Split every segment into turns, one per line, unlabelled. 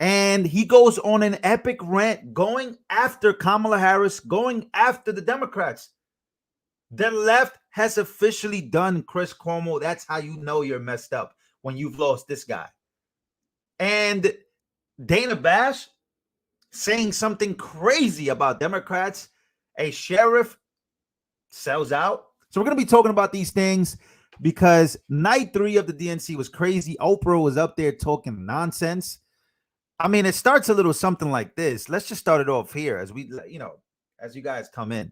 and he goes on an epic rant going after Kamala Harris, going after the Democrats. The left has officially done Chris Cuomo. That's how you know you're messed up, when you've lost this guy. And Dana Bash saying something crazy about Democrats. A sheriff sells out. So we're going to be talking about these things because night 3 of the DNC was crazy. Oprah was up there talking nonsense. I mean, it starts a little something like this. Let's just start it off here as we, as you guys come in.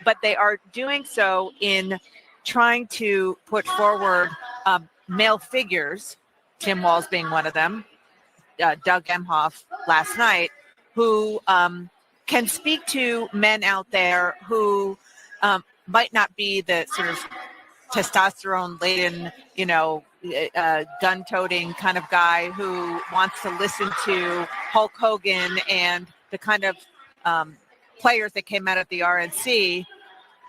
But they are doing so in trying to put forward male figures, Tim Walz being one of them, Doug Emhoff last night, who can speak to men out there who might not be the sort of testosterone-laden, gun-toting kind of guy who wants to listen to Hulk Hogan and the kind of players that came out of the RNC,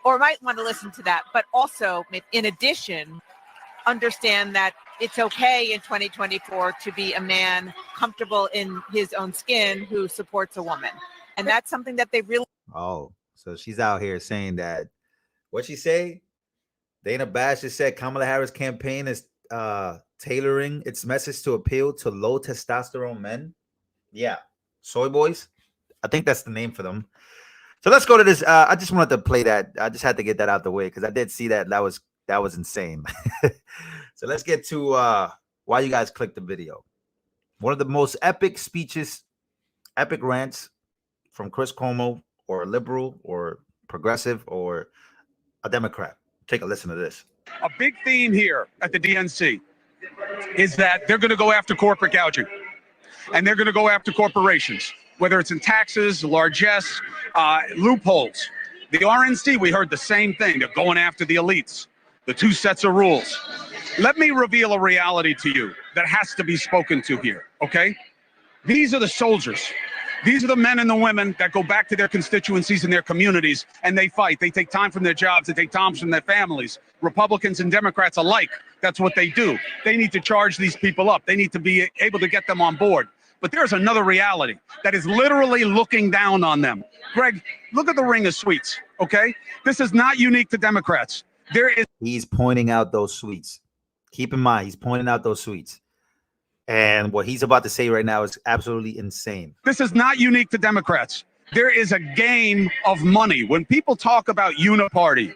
or might want to listen to that, but also, in addition, understand that it's okay in 2024 to be a man comfortable in his own skin who supports a woman. And that's something that they really...
Oh, so she's out here saying that. What'd she say? Dana Bash just said Kamala Harris campaign is tailoring its message to appeal to low testosterone men. Yeah. Soy boys. I think that's the name for them. So let's go to this. I just wanted to play that. I just had to get that out the way because I did see that. That was insane. So let's get to why you guys clicked the video. One of the most epic speeches, epic rants from Chris Cuomo, or a liberal or progressive or a Democrat. Take a listen to this.
A big theme here at the DNC is that they're going to go after corporate gouging, and they're going to go after corporations, whether it's in taxes, largesse, loopholes. The RNC, we heard the same thing. They're going after the elites, the 2 sets of rules. Let me reveal a reality to you that has to be spoken to here, okay? These are the soldiers. These are the men and the women that go back to their constituencies and their communities, and they fight. They take time from their jobs. They take time from their families. Republicans and Democrats alike, that's what they do. They need to charge these people up. They need to be able to get them on board. But there's another reality that is literally looking down on them. Greg, look at the ring of suites, okay? This is not unique to Democrats.
He's pointing out those suites. Keep in mind, he's pointing out those suites. And what he's about to say right now is absolutely insane.
This is not unique to Democrats. There is a game of money. When people talk about uniparty,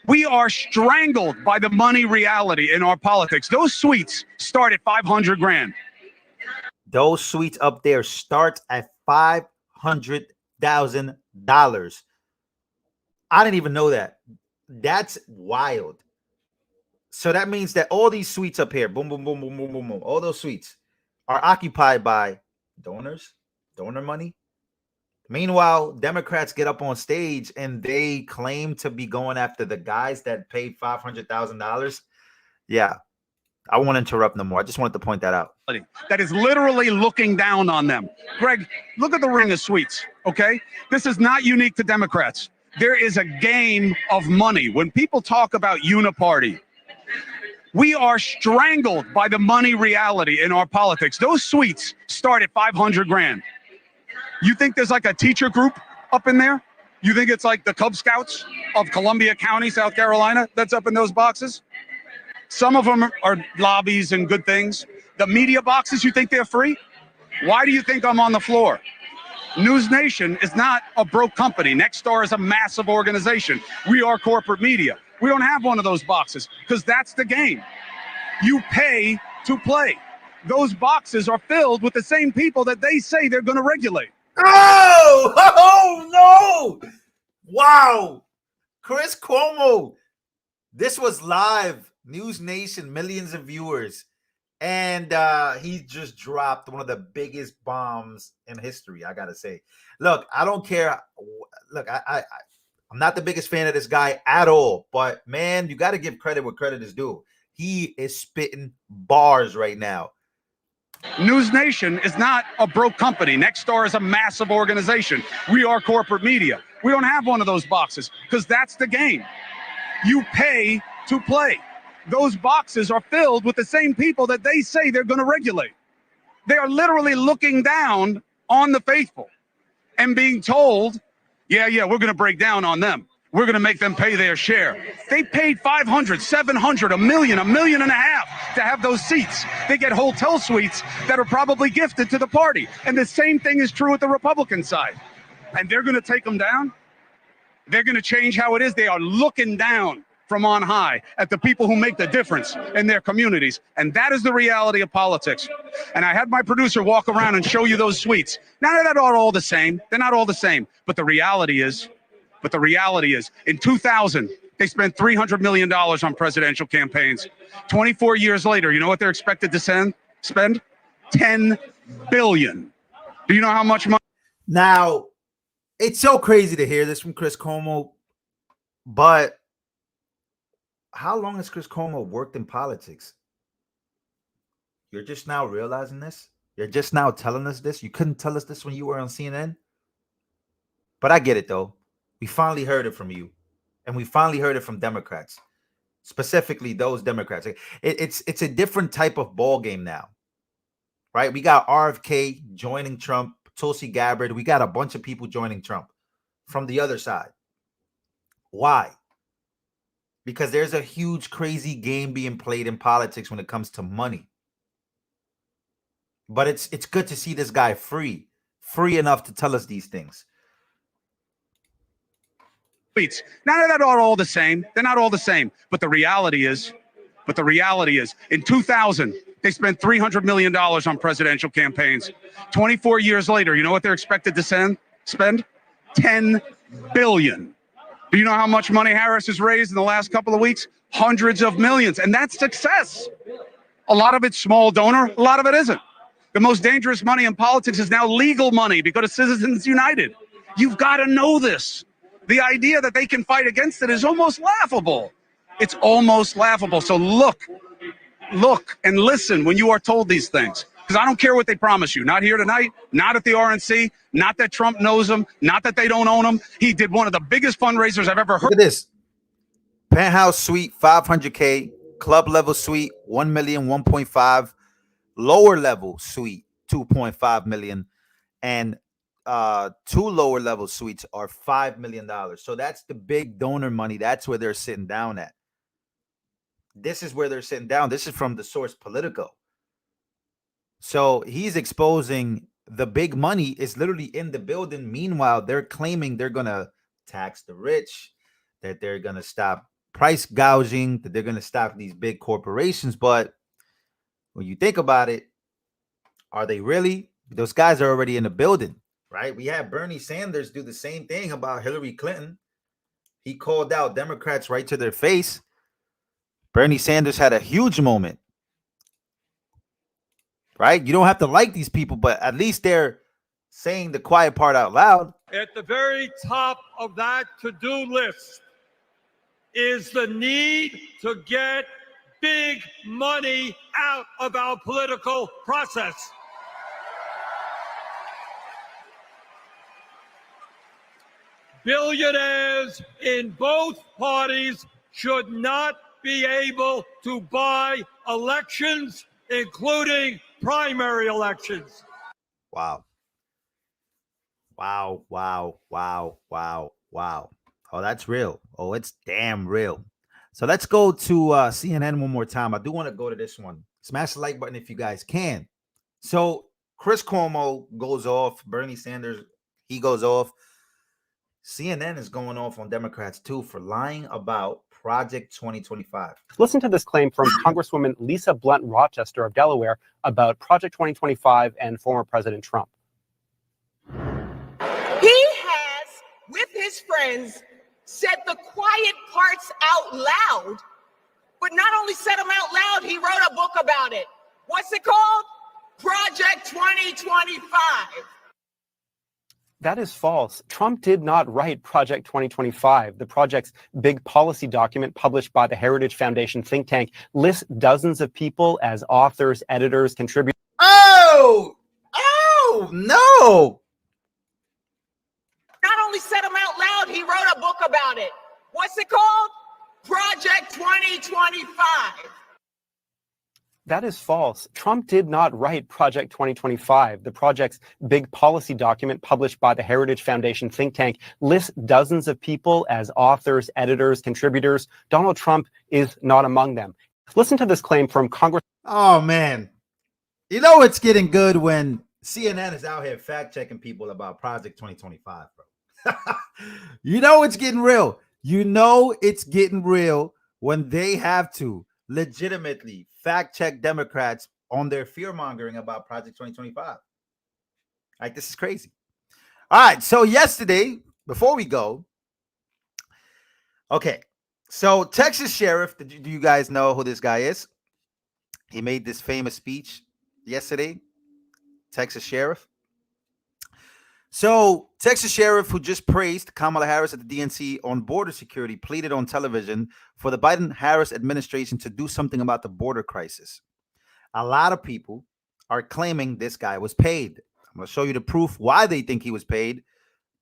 we are strangled by the money reality in our politics. Those suites start at 500 grand.
Those suites up there start at $500,000. I didn't even know that. That's wild. So that means that all these suites up here, boom, boom, boom, boom, boom, boom, boom, all those suites are occupied by donors, donor money. Meanwhile, Democrats get up on stage and they claim to be going after the guys that paid $500,000. Yeah, I won't interrupt no more. I just wanted to point that out.
That is literally looking down on them. Greg, look at the ring of suites, okay? This is not unique to Democrats. There is a game of money. When people talk about uniparty, we are strangled by the money reality in our politics. Those suites start at 500 grand. You think there's like a teacher group up in there? You think it's like the Cub Scouts of Columbia County, South Carolina, that's up in those boxes? Some of them are lobbies and good things. The media boxes, you think they're free? Why do you think I'm on the floor? News Nation is not a broke company. Nexstar is a massive organization. We are corporate media. We don't have one of those boxes because that's the game. You pay to play. Those boxes are filled with the same people that they say they're going to regulate.
Oh no! Wow. Chris Cuomo. This was live. News Nation, millions of viewers. And he just dropped one of the biggest bombs in history, I got to say. Look, I don't care. Look, I'm not the biggest fan of this guy at all, but man, you got to give credit where credit is due. He is spitting bars right now.
News Nation is not a broke company. Nexstar is a massive organization. We are corporate media. We don't have one of those boxes because that's the game. You pay to play. Those boxes are filled with the same people that they say they're going to regulate. They are literally looking down on the faithful and being told, yeah, we're going to break down on them. We're going to make them pay their share. They paid 500, 700, $1 million, $1.5 million to have those seats. They get hotel suites that are probably gifted to the party. And the same thing is true at the Republican side. And they're going to take them down. They're going to change how it is. They are looking down from on high at the people who make the difference in their communities. And that is the reality of politics. And I had my producer walk around and show you those suites. Now, they're not all the same. They're not all the same. But the reality is, in 2000, they spent $300 million on presidential campaigns. 24 years later, you know what they're expected to spend? $10 billion. Do you know how much money?
Now, it's so crazy to hear this from Chris Cuomo, but how long has Chris Cuomo worked in politics? You're just now realizing this? You're just now telling us this? You couldn't tell us this when you were on CNN? But I get it, though. We finally heard it from you. And we finally heard it from Democrats. Specifically, those Democrats. It's a different type of ball game now. Right? We got RFK joining Trump, Tulsi Gabbard. We got a bunch of people joining Trump from the other side. Why? Because there's a huge, crazy game being played in politics when it comes to money. But it's good to see this guy free enough to tell us these things.
Now, they're not all the same. They're not all the same. But the reality is, in 2000, they spent $300 million on presidential campaigns. 24 years later, you know what they're expected to spend? $10 billion. Do you know how much money Harris has raised in the last couple of weeks? Hundreds of millions. And that's success. A lot of it's small donor. A lot of it isn't. The most dangerous money in politics is now legal money because of Citizens United. You've got to know this. The idea that they can fight against it is almost laughable. It's almost laughable. So look and listen when you are told these things. Because I don't care what they promise you. Not here tonight, not at the RNC, not that Trump knows them, not that they don't own them. He did one of the biggest fundraisers I've ever heard.
Look at this. Penthouse suite, $500K. Club level suite, $1 million, 1.5. Lower level suite, $2.5 million. And 2 lower level suites are $5 million. So that's the big donor money. That's where they're sitting down at. This is where they're sitting down. This is from the source Politico. So he's exposing the big money is literally in the building. Meanwhile, they're claiming they're going to tax the rich, that they're going to stop price gouging, that they're going to stop these big corporations. But when you think about it, are they really? Those guys are already in the building, right? We had Bernie Sanders do the same thing about Hillary Clinton. He called out Democrats right to their face. Bernie Sanders had a huge moment, right? You don't have to like these people, but at least they're saying the quiet part out loud.
At the very top of that to-do list is the need to get big money out of our political process. Billionaires in both parties should not be able to buy elections, including primary elections.
Wow. Wow, wow, wow, wow, wow. Oh, that's real. Oh, it's damn real. So let's go to CNN one more time. I do want to go to this one. Smash the like button if you guys can. So Chris Cuomo goes off. Bernie Sanders, he goes off. CNN is going off on Democrats too for lying about Project 2025.
Listen to this claim from Congresswoman Lisa Blunt Rochester of Delaware about Project 2025 and former President Trump.
He has, with his friends, said the quiet parts out loud, but not only said them out loud, he wrote a book about it. What's it called? Project 2025.
That is false. Trump did not write Project 2025. The project's big policy document published by the Heritage Foundation think tank lists dozens of people as authors, editors, contributors.
Oh, no.
Not only said them out loud, he wrote a book about it. What's it called? Project 2025.
That is false. Trump did not write Project 2025. The project's big policy document published by the Heritage Foundation think tank lists dozens of people as authors, editors, contributors. Donald Trump is not among them. Listen to this claim from Congress.
Oh, man. You know it's getting good when CNN is out here fact-checking people about Project 2025, bro. You know it's getting real. You know it's getting real when they have to legitimately fact-check Democrats on their fear-mongering about Project 2025. Like, this is crazy. All right, so yesterday, before we go, okay, so Texas Sheriff, do you guys know who this guy is? He made this famous speech yesterday, Texas Sheriff. So Texas Sheriff, who just praised Kamala Harris at the DNC on border security, pleaded on television for the Biden-Harris administration to do something about the border crisis. A lot of people are claiming this guy was paid. I'm going to show you the proof why they think he was paid,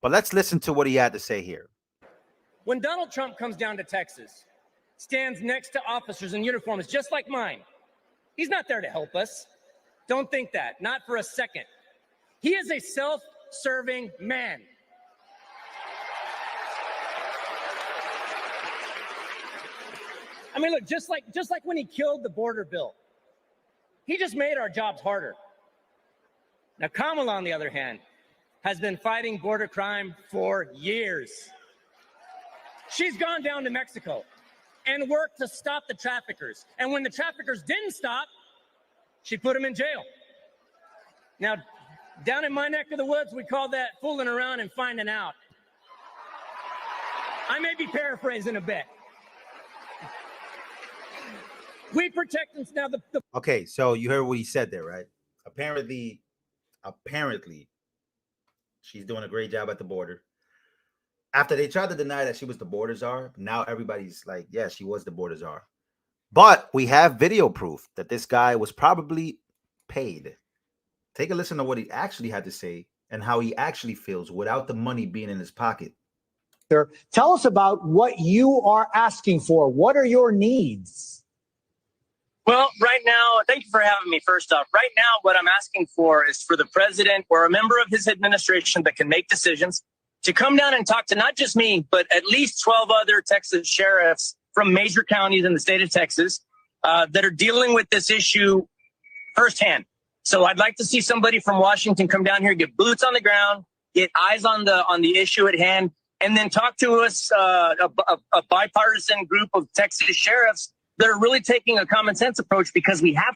but let's listen to what he had to say here.
When Donald Trump comes down to Texas, stands next to officers in uniforms just like mine, he's not there to help us. Don't think that, not for a second. He is a self-serving man. I mean, look, just like when he killed the border bill, he just made our jobs harder. Now, Kamala, on the other hand, has been fighting border crime for years. She's gone down to Mexico and worked to stop the traffickers. And when the traffickers didn't stop, she put them in jail. Now, down in my neck of the woods, we call that fooling around and finding out. I may be paraphrasing a bit. We protect them now.
Okay, so you heard what he said there, right? Apparently, she's doing a great job at the border. After they tried to deny that she was the border czar, now everybody's like, yeah, she was the border czar. But we have video proof that this guy was probably paid. Take a listen to what he actually had to say and how he actually feels without the money being in his pocket.
Tell us about what you are asking for. What are your needs?
Well, right now, thank you for having me. First off, right now, what I'm asking for is for the president or a member of his administration that can make decisions to come down and talk to not just me, but at least 12 other Texas sheriffs from major counties in the state of Texas that are dealing with this issue firsthand. So I'd like to see somebody from Washington come down here, get boots on the ground, get eyes on the issue at hand, and then talk to us, a bipartisan group of Texas sheriffs that are really taking a common sense approach, because we have.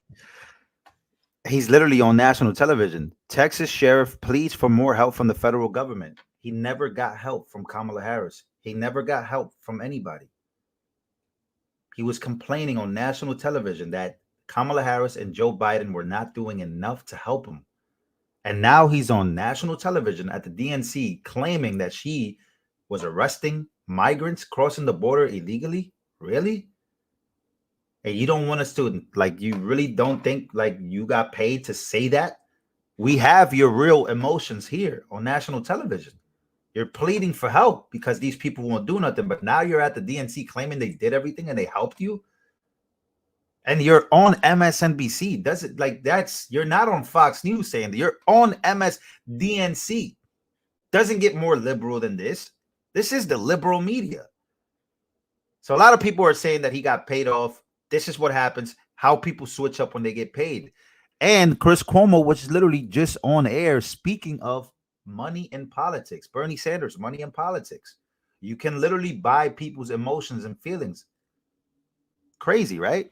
He's literally on national television. Texas Sheriff pleads for more help from the federal government. He never got help from Kamala Harris. He never got help from anybody. He was complaining on national television that Kamala Harris and Joe Biden were not doing enough to help him. And now he's on national television at the DNC claiming that she was arresting migrants crossing the border illegally. Really? And you don't want us to, like, you really don't think like you got paid to say that? We have your real emotions here on national television. You're pleading for help because these people won't do nothing. But now you're at the DNC claiming they did everything and they helped you. And you're on MSNBC. Does it like that's you're not on Fox News saying that you're on MSDNC. Doesn't get more liberal than this. This is the liberal media. So a lot of people are saying that he got paid off. This is what happens, how people switch up when they get paid. And Chris Cuomo was literally just on air speaking of money in politics. Bernie Sanders, money in politics. You can literally buy people's emotions and feelings. Crazy, right?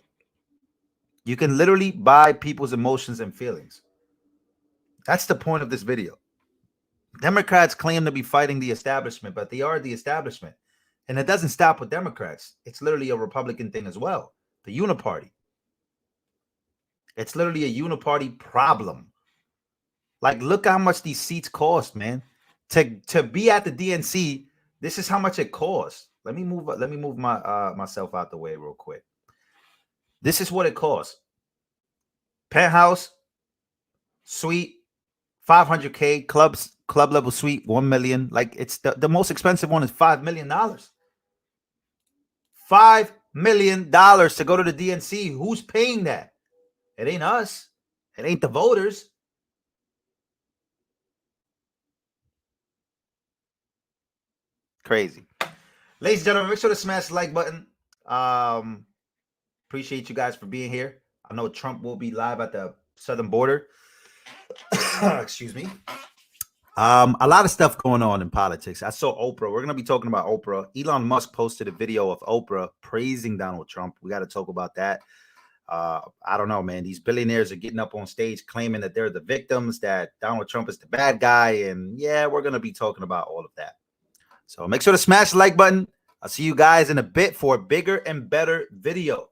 You can literally buy people's emotions and feelings. That's the point of this video. Democrats claim to be fighting the establishment, but they are the establishment. And it doesn't stop with Democrats. It's literally a Republican thing as well. The uniparty. It's literally a uniparty problem. Like, look how much these seats cost, man. To be at the DNC, this is how much it costs. Let me move my myself out the way real quick. This is what it costs. Penthouse, suite, $500K, club level suite, $1 million. Like, it's the most expensive one is $5 million. $5 million to go to the DNC. Who's paying that? It ain't us. It ain't the voters. Crazy. Ladies and gentlemen, make sure to smash the like button. Appreciate you guys for being here. I know Trump will be live at the southern border. Excuse me. A lot of stuff going on in politics. I saw Oprah. We're going to be talking about Oprah. Elon Musk posted a video of Oprah praising Donald Trump. We got to talk about that. I don't know, man. These billionaires are getting up on stage claiming that they're the victims, that Donald Trump is the bad guy. And yeah, we're going to be talking about all of that. So make sure to smash the like button. I'll see you guys in a bit for a bigger and better video.